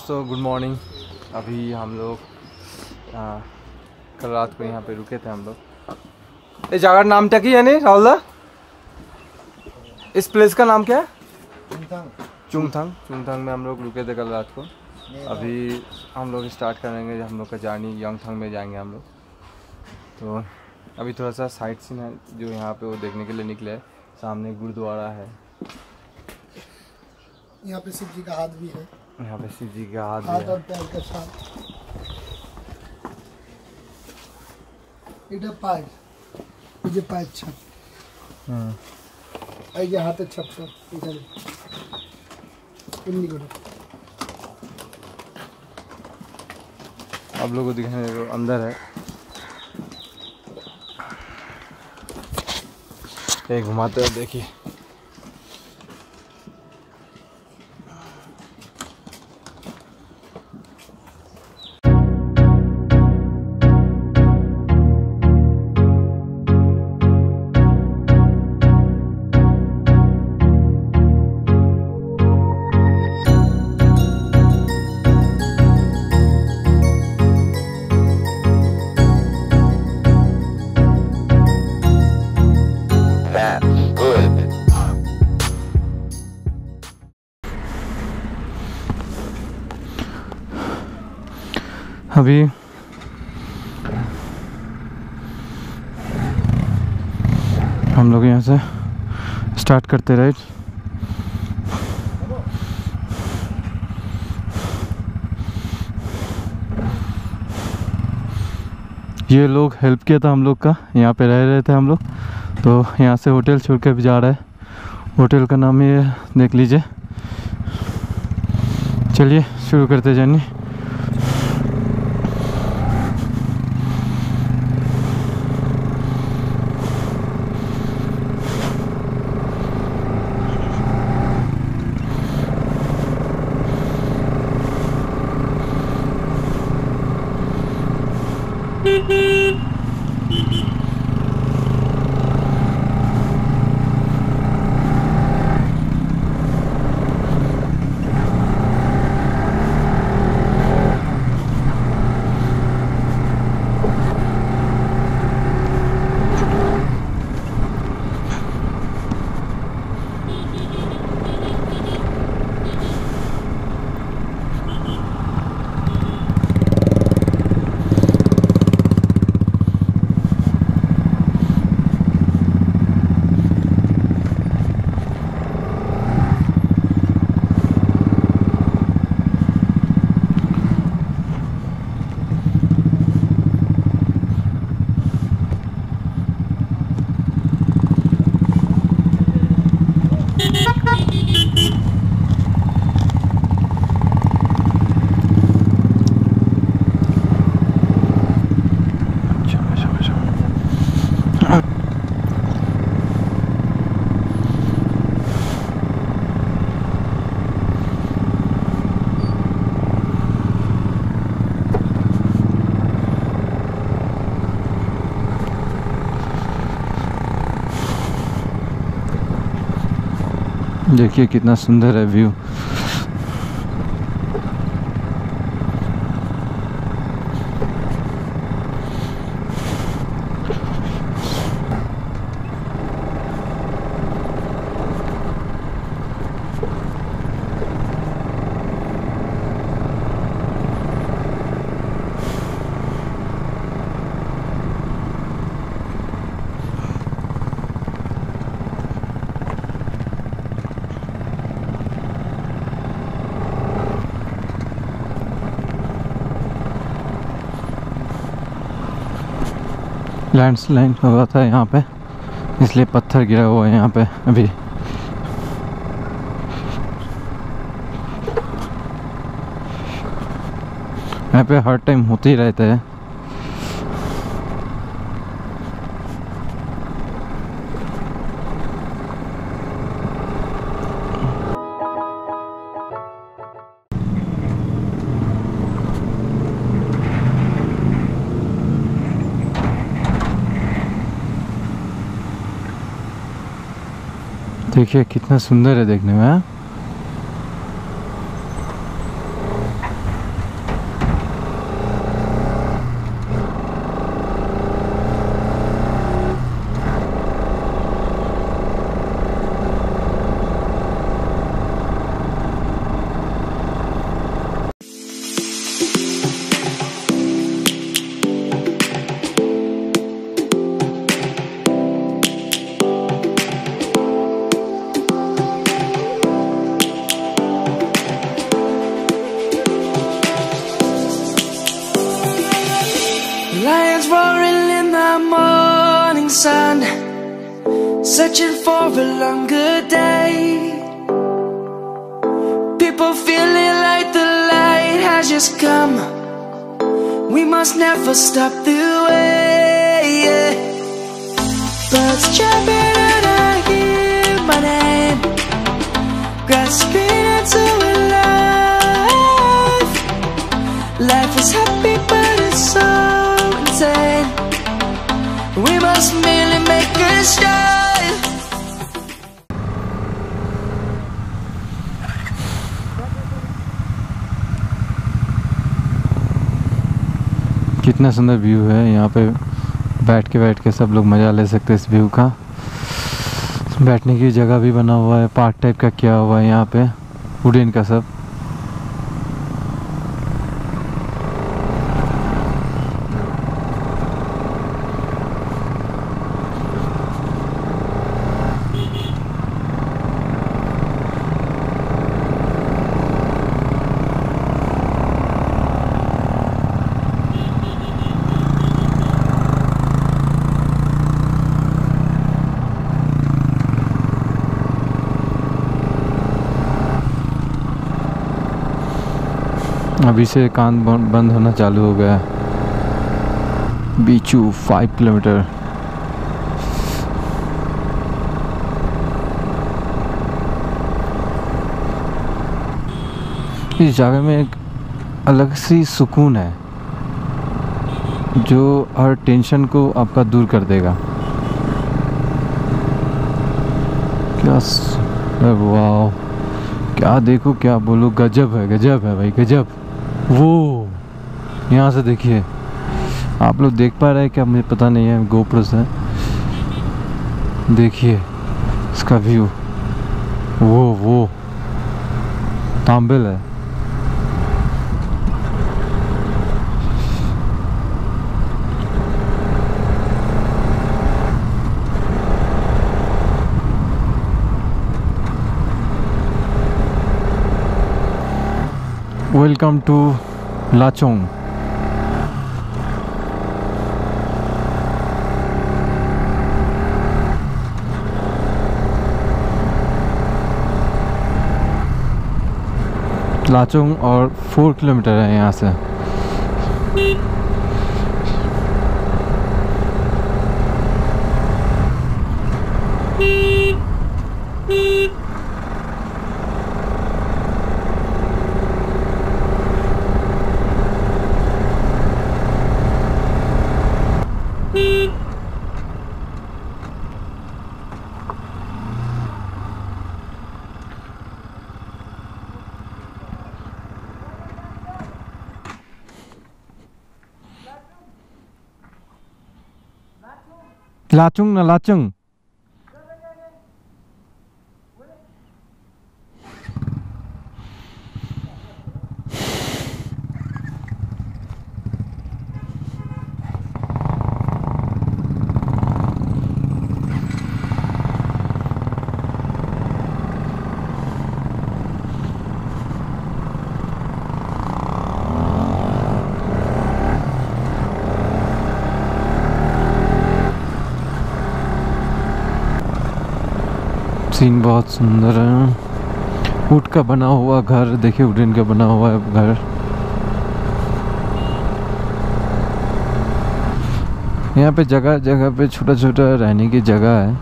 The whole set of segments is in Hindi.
दोस्तों गुड मॉर्निंग। अभी हम लोग कल रात को यहाँ पे रुके थे हम लोग। इस जगह नाम क्या है नहीं राहुल? इस प्लेस का नाम क्या है? चुंगथांग में हम लोग रुके थे कल रात को। अभी हम लोग स्टार्ट करेंगे हम लोग का जर्नी। यंगथांग में जाएंगे हम लोग। तो अभी थोड़ा सा साइट सीन है जो यहाँ पे वो देखने के लिए निकले हैं। सामने गुरुद्वारा है। यहाँ पे शिव जी का हाथ भी है। यहाँ पे शिव जी का हाथ भी है। और पैर का छाप। इधर पैर, इधर पैर छाप। ये हाथ छाप सब इधर। इन्हीं को आप लोगों को दिखाने को अंदर है। एक घुमाते हो देखिए। अभी हम लोग यहाँ से स्टार्ट करते राइट। ये लोग हेल्प किया था हम लोग का। यहाँ पे रह रहे थे हम लोग। तो यहाँ से होटल छोड़ के भी जा रहा है। होटल का नाम ये देख लीजिए। चलिए शुरू करते जर्नी। देखिए कितना सुंदर है व्यू। लैंडस्लाइड हुआ था यहाँ पे, इसलिए पत्थर गिरा हुआ है यहाँ पे अभी। यहाँ पे हर टाइम होते ही रहते हैं। देखिए कितना सुंदर है देखने में। Lions roaring in the morning sun, searching for a longer day. People feeling like the light has just come. We must never stop the way. Birds jumping and I hear my name, grasping into a life. Life is happy but it's so insane. We must merely make a start. कितना सुंदर व्यू है यहाँ पे। बैठ के सब लोग मज़ा ले सकते हैं इस व्यू का। बैठने की जगह भी बना हुआ है, पार्क टाइप का किया हुआ है यहाँ पे, वुडन का सब। अभी से कान बंद होना चालू हो गया है। बीचू 5 किलोमीटर। इस जगह में एक अलग सी सुकून है जो हर टेंशन को आपका दूर कर देगा। क्या वाह, क्या देखो, क्या बोलो, गजब है भाई, गजब। वो यहाँ से देखिए, आप लोग देख पा रहे हैं क्या मुझे पता नहीं है, गोप्रो से देखिए इसका व्यू। वो तांबेल है। Welcome to लाचोंग। लाचोंग और 4 किलोमीटर है यहाँ से। लाचुंग ना लाचुंग। सीन बहुत सुंदर है। वुड का बना हुआ घर देखिए, वुडन का बना हुआ है घर। यहाँ पे जगह जगह पे छोटा छोटा रहने की जगह है।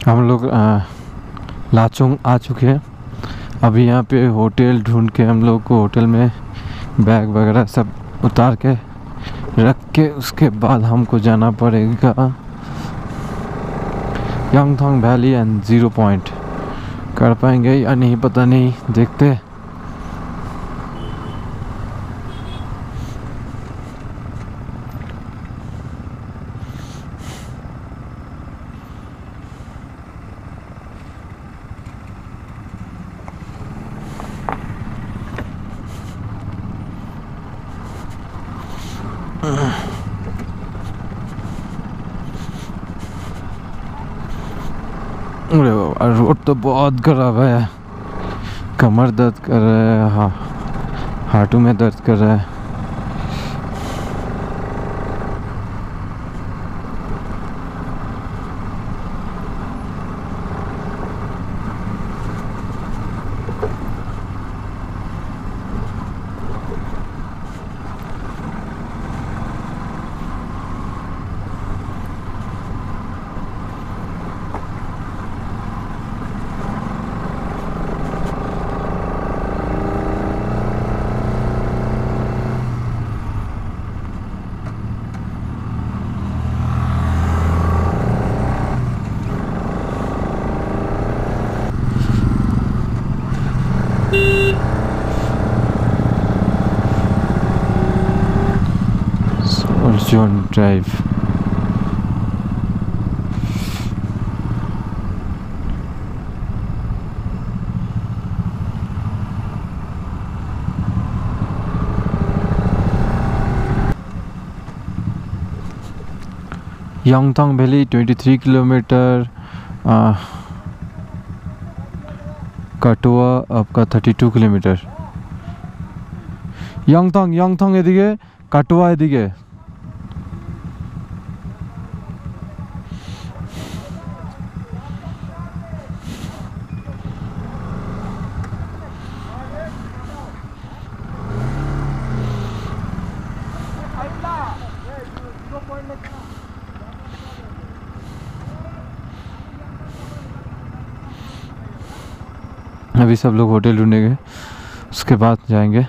हम लोग लाचुंग आ चुके हैं। अभी यहाँ पे होटल ढूंढ के हम लोग को होटल में बैग वगैरह सब उतार के रख के उसके बाद हमको जाना पड़ेगा चुंगथांग वैली एंड 0 पॉइंट। कर पाएंगे या नहीं पता नहीं, देखते। अरे बाबा, रोड तो बहुत खराब है। कमर दर्द कर रहा है, हाथों में दर्द कर रहा है। John Drive. Yongthang Valley 23 kilometre, कटुआ आपका 32 किलोमीटर। Yongthang এদিকে, কাটুয়া এদিকে। अभी सब लोग होटल ढूंढेंगे, उसके बाद जाएंगे।